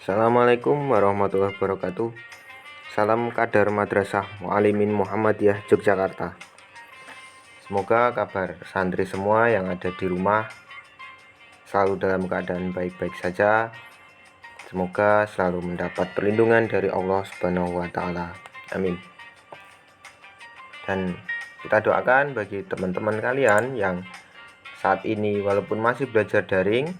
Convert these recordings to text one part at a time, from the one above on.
Assalamualaikum warahmatullahi wabarakatuh. Salam kader Madrasah Mu'alimin Muhammadiyah Yogyakarta. Semoga kabar santri semua yang ada di rumah selalu dalam keadaan baik-baik saja. Semoga selalu mendapat perlindungan dari Allah Subhanahu wa taala. Amin. Dan kita doakan bagi teman-teman kalian yang saat ini walaupun masih belajar daring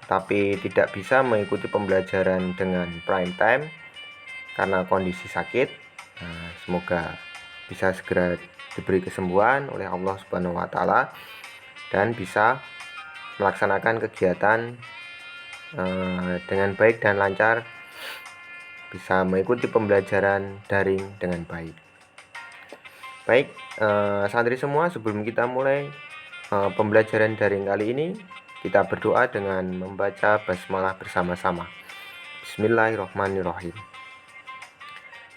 tetapi tidak bisa mengikuti pembelajaran dengan prime time karena kondisi sakit. Semoga bisa segera diberi kesembuhan oleh Allah Subhanahu wa taala dan bisa melaksanakan kegiatan dengan baik dan lancar, bisa mengikuti pembelajaran daring dengan baik. Baik, santri semua, sebelum kita mulai pembelajaran daring kali ini, kita berdoa dengan membaca basmalah bersama-sama. Bismillahirrahmanirrahim.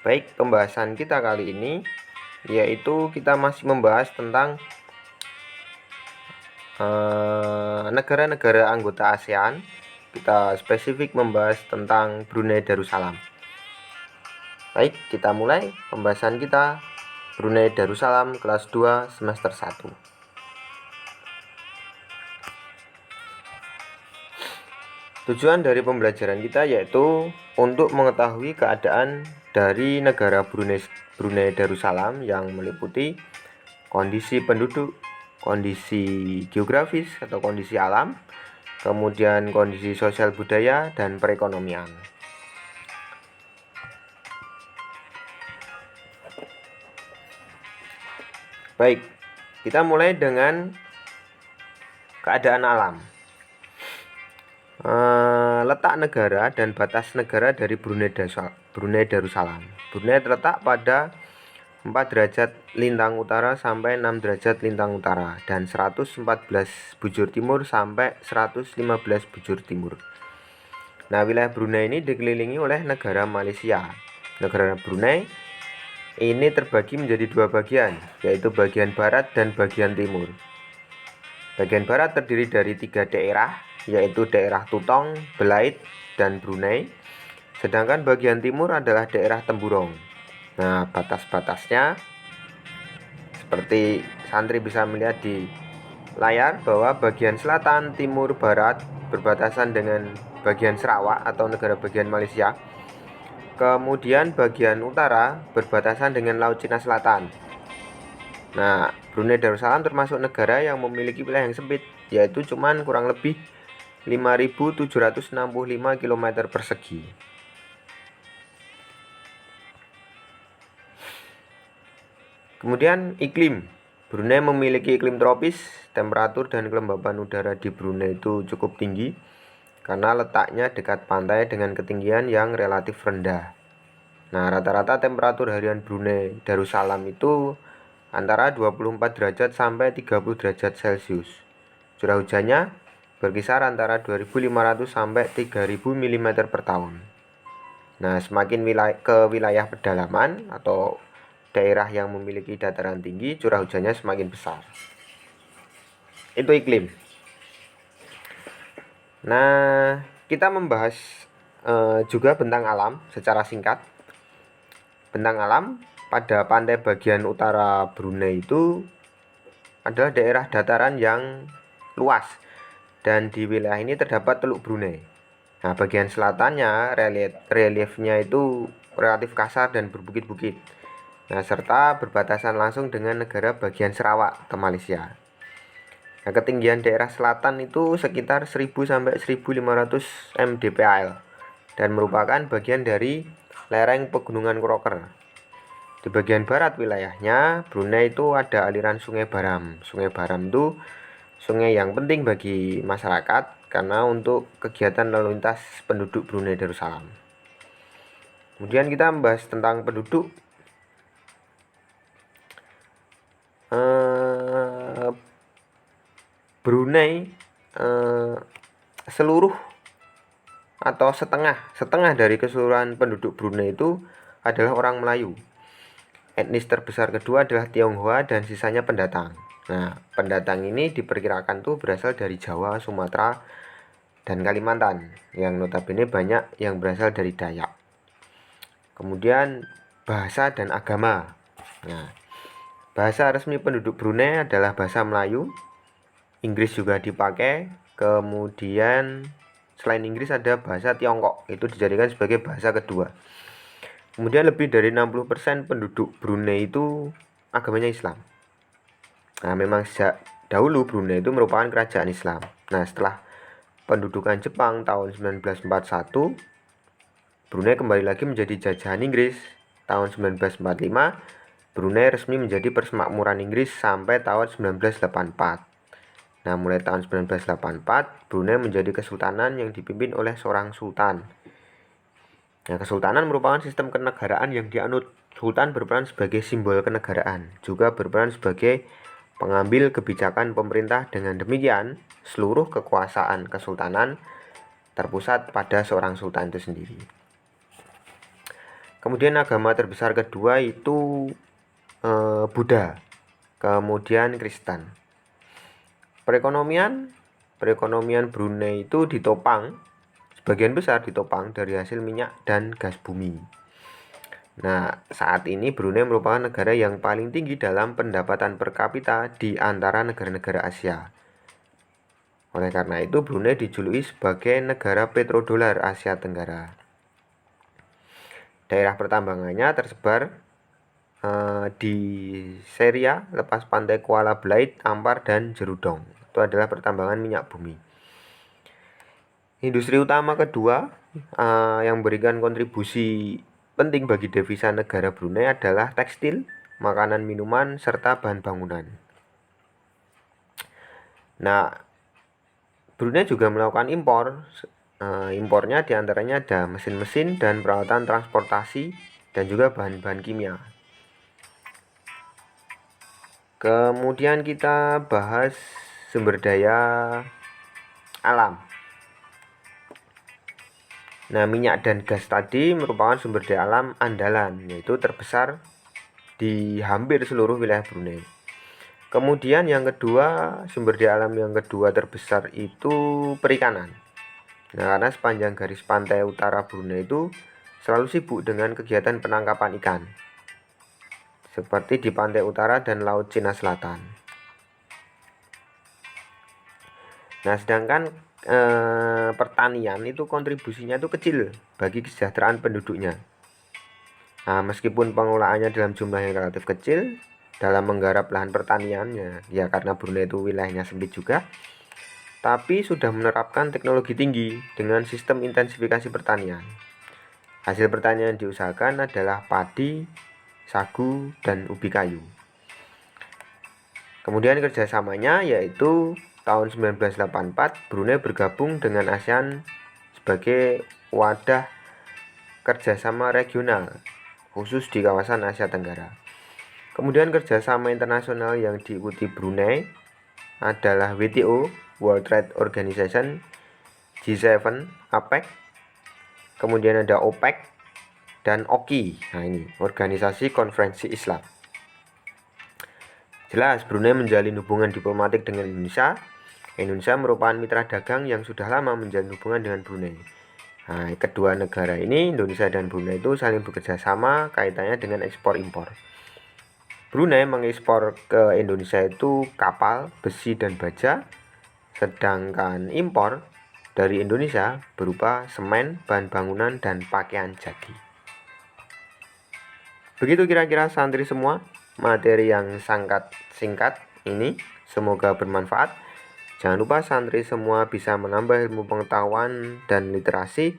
Baik, pembahasan kita kali ini yaitu kita masih membahas tentang negara-negara anggota ASEAN. Kita spesifik membahas tentang Brunei Darussalam. Baik, kita mulai pembahasan kita Brunei Darussalam kelas 2 semester 1. Tujuan dari pembelajaran kita yaitu untuk mengetahui keadaan dari negara Brunei Darussalam yang meliputi kondisi penduduk, kondisi geografis atau kondisi alam, kemudian kondisi sosial budaya dan perekonomian. Baik, kita mulai dengan keadaan alam. Letak negara dan batas negara dari Brunei Darussalam. Brunei terletak pada 4 derajat lintang utara sampai 6 derajat lintang utara dan 114 bujur timur sampai 115 bujur timur. Nah, wilayah Brunei ini dikelilingi oleh negara Malaysia. Negara Brunei ini terbagi menjadi 2 bagian, yaitu bagian barat dan bagian timur. Bagian barat terdiri dari 3 daerah, yaitu daerah Tutong, Belait, dan Brunei. Sedangkan bagian timur adalah daerah Temburong. Nah, batas-batasnya seperti santri bisa melihat di layar bahwa bagian selatan, timur, barat berbatasan dengan bagian Sarawak atau negara bagian Malaysia. Kemudian bagian utara berbatasan dengan Laut Cina Selatan. Nah, Brunei Darussalam termasuk negara yang memiliki wilayah yang sempit, yaitu cuman kurang lebih 5.765 km persegi. Kemudian iklim. Brunei memiliki iklim tropis. Temperatur dan kelembapan udara di Brunei itu cukup tinggi karena letaknya dekat pantai dengan ketinggian yang relatif rendah. Nah, rata-rata temperatur harian Brunei Darussalam itu antara 24 derajat sampai 30 derajat Celcius. Curah hujannya berkisar antara 2.500 sampai 3.000 mm per tahun. Nah, semakin ke wilayah pedalaman atau daerah yang memiliki dataran tinggi, curah hujannya semakin besar. Itu iklim. Nah, kita membahas juga bentang alam secara singkat. Bentang alam pada pantai bagian utara Brunei itu adalah daerah dataran yang luas, dan di wilayah ini terdapat Teluk Brunei. Nah, bagian selatannya reliefnya itu relatif kasar dan berbukit-bukit. Nah, serta berbatasan langsung dengan negara bagian Sarawak atau Malaysia. Nah, ketinggian daerah selatan itu sekitar 1000 sampai 1500 mdpl dan merupakan bagian dari lereng Pegunungan Crocker. Di bagian barat wilayahnya Brunei itu ada aliran Sungai Baram. Sungai Baram itu sungai yang penting bagi masyarakat karena untuk kegiatan lalu lintas penduduk Brunei Darussalam. Kemudian kita membahas tentang penduduk. Brunei seluruh atau setengah dari keseluruhan penduduk Brunei itu adalah orang Melayu. Etnis terbesar kedua adalah Tionghoa dan sisanya pendatang. Nah, pendatang ini diperkirakan tuh berasal dari Jawa, Sumatera, dan Kalimantan. yang notabene banyak yang berasal dari Dayak. Kemudian bahasa dan agama. Nah, bahasa resmi penduduk Brunei adalah bahasa Melayu. Inggris juga dipakai. Kemudian selain Inggris ada bahasa Tiongkok, itu dijadikan sebagai bahasa kedua. Kemudian lebih dari 60% penduduk Brunei itu agamanya Islam. Nah, memang sejak dahulu Brunei itu merupakan kerajaan Islam. Nah, setelah pendudukan Jepang tahun 1941, Brunei kembali lagi menjadi jajahan Inggris. Tahun 1945, Brunei resmi menjadi persemakmuran Inggris sampai tahun 1984. Nah, mulai tahun 1984, Brunei menjadi kesultanan yang dipimpin oleh seorang sultan. Nah, kesultanan merupakan sistem kenegaraan yang dianut. Sultan berperan sebagai simbol kenegaraan, juga berperan sebagai pengambil kebijakan pemerintah. Dengan demikian, seluruh kekuasaan kesultanan terpusat pada seorang sultan itu sendiri. Kemudian agama terbesar kedua itu Buddha, kemudian Kristen. Perekonomian Brunei itu ditopang, sebagian besar ditopang dari hasil minyak dan gas bumi. Nah, saat ini Brunei merupakan negara yang paling tinggi dalam pendapatan per kapita di antara negara-negara Asia. Oleh karena itu, Brunei dijuluki sebagai negara petrodolar Asia Tenggara. Daerah pertambangannya tersebar di Seria, lepas pantai Kuala Belait, Ampar, dan Jerudong. Itu adalah pertambangan minyak bumi. Industri utama kedua yang memberikan kontribusi penting bagi devisa negara Brunei adalah tekstil, makanan minuman, serta bahan bangunan. Nah, Brunei juga melakukan impor. Impornya diantaranya ada mesin-mesin dan peralatan transportasi dan juga bahan-bahan kimia. Kemudian kita bahas sumber daya alam. Nah, minyak dan gas tadi merupakan sumber daya alam andalan, yaitu terbesar di hampir seluruh wilayah Brunei. Kemudian yang kedua, sumber daya alam yang kedua terbesar itu perikanan. Nah, karena sepanjang garis pantai utara Brunei itu selalu sibuk dengan kegiatan penangkapan ikan, seperti di pantai utara dan Laut Cina Selatan. Nah, sedangkan pertanian itu kontribusinya itu kecil bagi kesejahteraan penduduknya. Nah, meskipun pengolahannya dalam jumlah yang relatif kecil dalam menggarap lahan pertaniannya, ya karena Brunei itu wilayahnya sempit juga, tapi sudah menerapkan teknologi tinggi dengan sistem intensifikasi pertanian. Hasil pertanian yang diusahakan adalah padi, sagu, dan ubi kayu. Kemudian kerjasamanya yaitu tahun 1984 Brunei bergabung dengan ASEAN sebagai wadah kerjasama regional khusus di kawasan Asia Tenggara. Kemudian kerjasama internasional yang diikuti Brunei adalah WTO, World Trade Organization, G7, APEC, kemudian ada OPEC, dan OKI. Nah, ini Organisasi Konferensi Islam. Jelas, Brunei menjalin hubungan diplomatik dengan Indonesia. Indonesia merupakan mitra dagang yang sudah lama menjalin hubungan dengan Brunei. Nah, kedua negara ini, Indonesia dan Brunei itu saling bekerja sama kaitannya dengan ekspor-impor. Brunei mengekspor ke Indonesia itu kapal, besi, dan baja, sedangkan impor dari Indonesia berupa semen, bahan bangunan, dan pakaian jadi. Begitu kira-kira santri semua, materi yang sangat singkat ini semoga bermanfaat. Jangan lupa santri semua bisa menambah ilmu pengetahuan dan literasi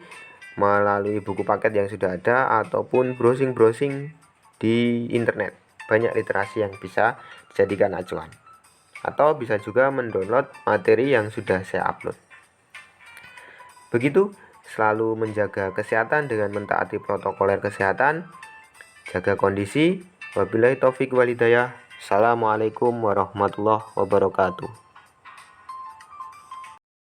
melalui buku paket yang sudah ada ataupun browsing-browsing di internet. Banyak literasi yang bisa dijadikan acuan. Atau bisa juga mendownload materi yang sudah saya upload. Begitu, selalu menjaga kesehatan dengan mentaati protokoler kesehatan, jaga kondisi. Wabillahi taufik walhidayah. Assalamualaikum warahmatullahi wabarakatuh.